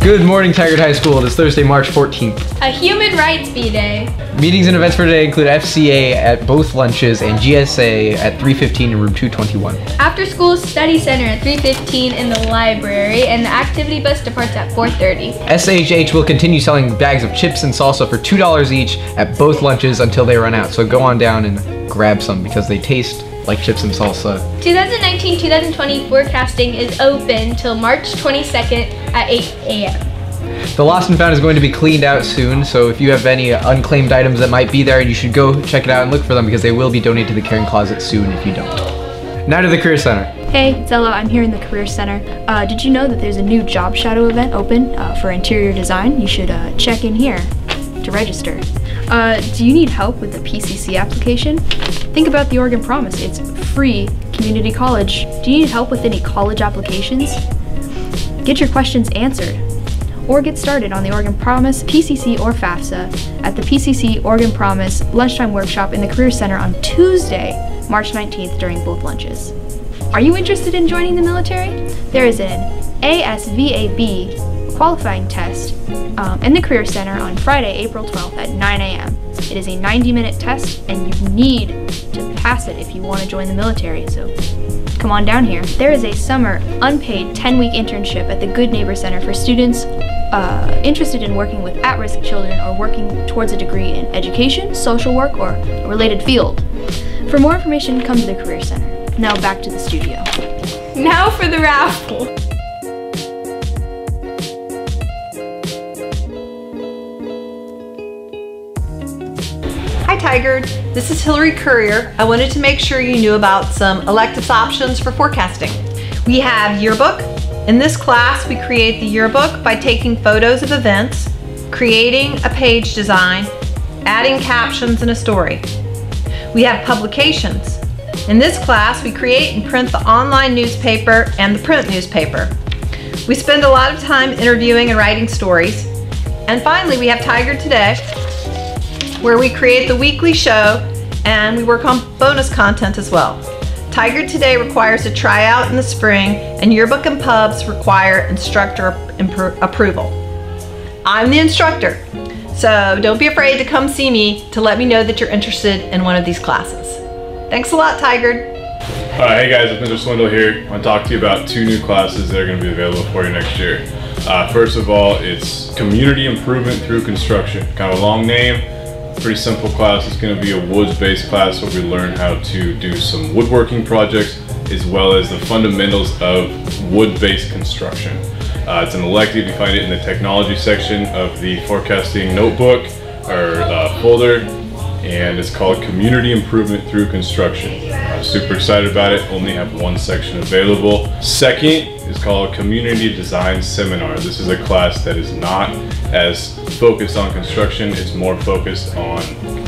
Good morning, Tigard High School. It is Thursday, March 14th. A Human Rights B-Day. Meetings and events for today include FCA at both lunches and GSA at 3:15 in room 221. After school study center at 3:15 in the library, and the activity bus departs at 4:30. SHH will continue selling bags of chips and salsa for $2 each at both lunches until they run out. So go on down and grab some because they taste like chips and salsa. 2019-2020 forecasting is open till March 22nd at 8 a.m. The lost and found is going to be cleaned out soon, so if you have any unclaimed items that might be there, you should go check it out and look for them because they will be donated to the Caring Closet soon if you don't. Now to the Career Center. Hey, it's Ella. I'm here in the Career Center. Did you know that there's a new job shadow event open for interior design? You should check in here to register. Do you need help with the PCC application? Think about the Oregon Promise. It's free community college. Do you need help with any college applications? Get your questions answered. Or get started on the Oregon Promise, PCC, or FAFSA at the PCC Oregon Promise Lunchtime Workshop in the Career Center on Tuesday, March 19th during both lunches. Are you interested in joining the military? There is an ASVAB qualifying test in the Career Center on Friday, April 12th at 9 a.m. It is a 90-minute test and you need to pass it if you want to join the military, so come on down here. There is a summer unpaid 10-week internship at the Good Neighbor Center for students interested in working with at-risk children or working towards a degree in education, social work, or a related field. For more information, come to the Career Center. Now back to the studio. Now for the raffle. Hi Tigard, this is Hillary Courier. I wanted to make sure you knew about some electives options for forecasting. We have yearbook. In this class, we create the yearbook by taking photos of events, creating a page design, adding captions and a story. We have publications. In this class, we create and print the online newspaper and the print newspaper. We spend a lot of time interviewing and writing stories. And finally, we have Tigard Today, where we create the weekly show and we work on bonus content as well. Tigard Today requires a tryout in the spring, and yearbook and pubs require instructor approval. I'm the instructor, so don't be afraid to come see me to let me know that you're interested in one of these classes. Thanks a lot, Tigard. Hey guys, it's Mr. Swindle here. I want to talk to you about two new classes that are going to be available for you next year. First of all, it's Community Improvement Through Construction. Kind of a long name. Pretty simple class. It's going to be a woods-based class where we learn how to do some woodworking projects as well as the fundamentals of wood-based construction. It's an elective. You find it in the technology section of the forecasting notebook or folder, and it's called Community Improvement Through Construction. I'm super excited about it. Only have one section available. Second is called Community Design Seminar. This is a class that is not as focused on construction. It's more focused on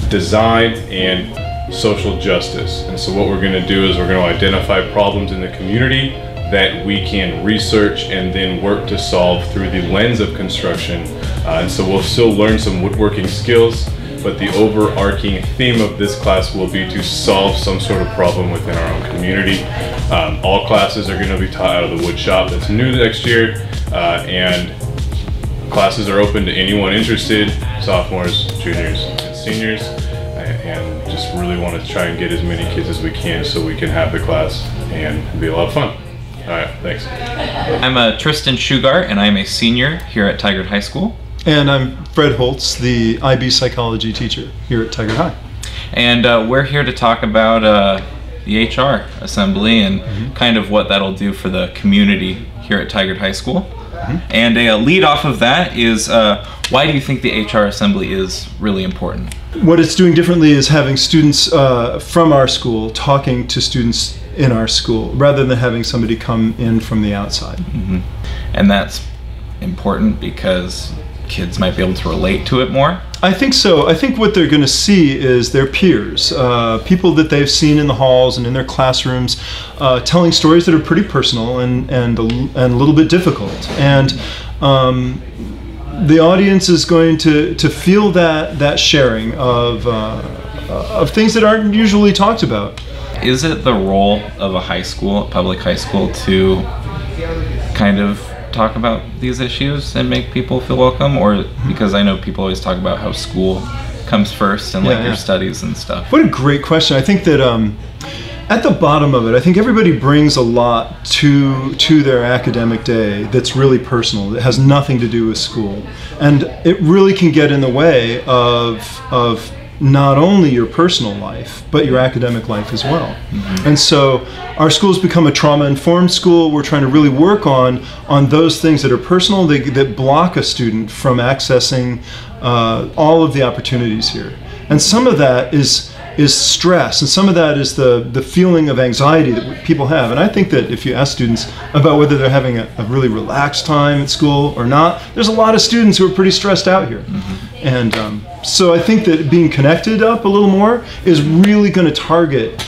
design and social justice. And so what we're going to do is we're going to identify problems in the community that we can research and then work to solve through the lens of construction. And so we'll still learn some woodworking skills, but the overarching theme of this class will be to solve some sort of problem within our own community. All classes are going to be taught out of the wood shop that's new next year, and classes are open to anyone interested, sophomores, juniors, and seniors, and just really want to try and get as many kids as we can so we can have the class and be a lot of fun. All right, thanks. I'm Tristan Shugar, and I'm a senior here at Tigard High School. And I'm Fred Holtz, the IB psychology teacher here at Tigard High. And we're here to talk about the HR assembly and kind of what that'll do for the community here at Tigard High School. And a lead off of that is why do you think the HR assembly is really important? What it's doing differently is having students from our school talking to students in our school rather than having somebody come in from the outside. And that's important because kids might be able to relate to it more? I think so. I think what they're going to see is their peers, people that they've seen in the halls and in their classrooms, telling stories that are pretty personal and a little bit difficult. And the audience is going to feel that sharing of things that aren't usually talked about. Is it the role of a high school, a public high school, to kind of talk about these issues and make people feel welcome, or because I know people always talk about how school comes first and like your studies and stuff? What a great question. I think that at the bottom of it, I think everybody brings a lot to their academic day that's really personal, that has nothing to do with school. And it really can get in the way of not only your personal life, but your academic life as well. And so our school's become a trauma-informed school. We're trying to really work on those things that are personal, that block a student from accessing all of the opportunities here. And some of that is stress, and some of that is the feeling of anxiety that people have. And I think that if you ask students about whether they're having a really relaxed time at school or not, there's a lot of students who are pretty stressed out here. And so I think that being connected up a little more is really going to target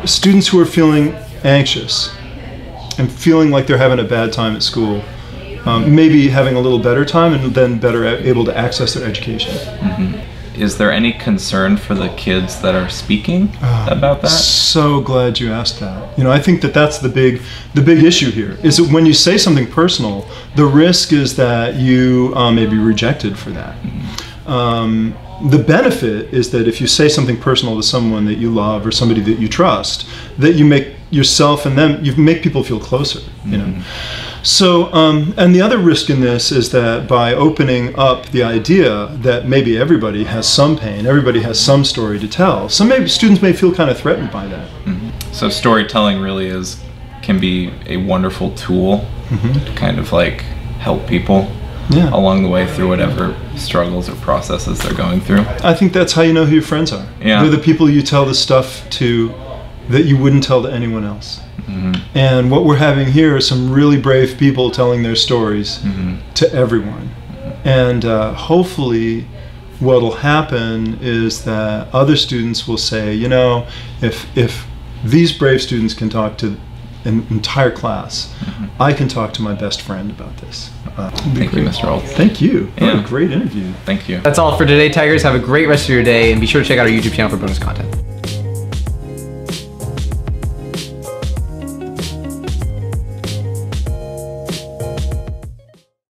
students who are feeling anxious and feeling like they're having a bad time at school. Maybe having a little better time and then better able to access their education. Is there any concern for the kids that are speaking about that? So glad you asked that. You know, I think that that's the big issue here, is that when you say something personal, the risk is that you may be rejected for that. The benefit is that if you say something personal to someone that you love or somebody that you trust, that you make yourself and them, you make people feel closer, you know. So, and the other risk in this is that by opening up the idea that maybe everybody has some pain, everybody has some story to tell, students may feel kind of threatened by that. So storytelling really can be a wonderful tool to kind of like help people along the way through whatever struggles or processes they're going through. I think that's how you know who your friends are. Yeah. They're the people you tell the stuff to that you wouldn't tell to anyone else. And what we're having here are some really brave people telling their stories to everyone. And hopefully what'll happen is that other students will say, you know, if these brave students can talk to an entire class, I can talk to my best friend about this. Thank you, Mr. Alt. Thank you. What a great interview. Thank you. That's all for today, Tigers. Have a great rest of your day, and be sure to check out our YouTube channel for bonus content.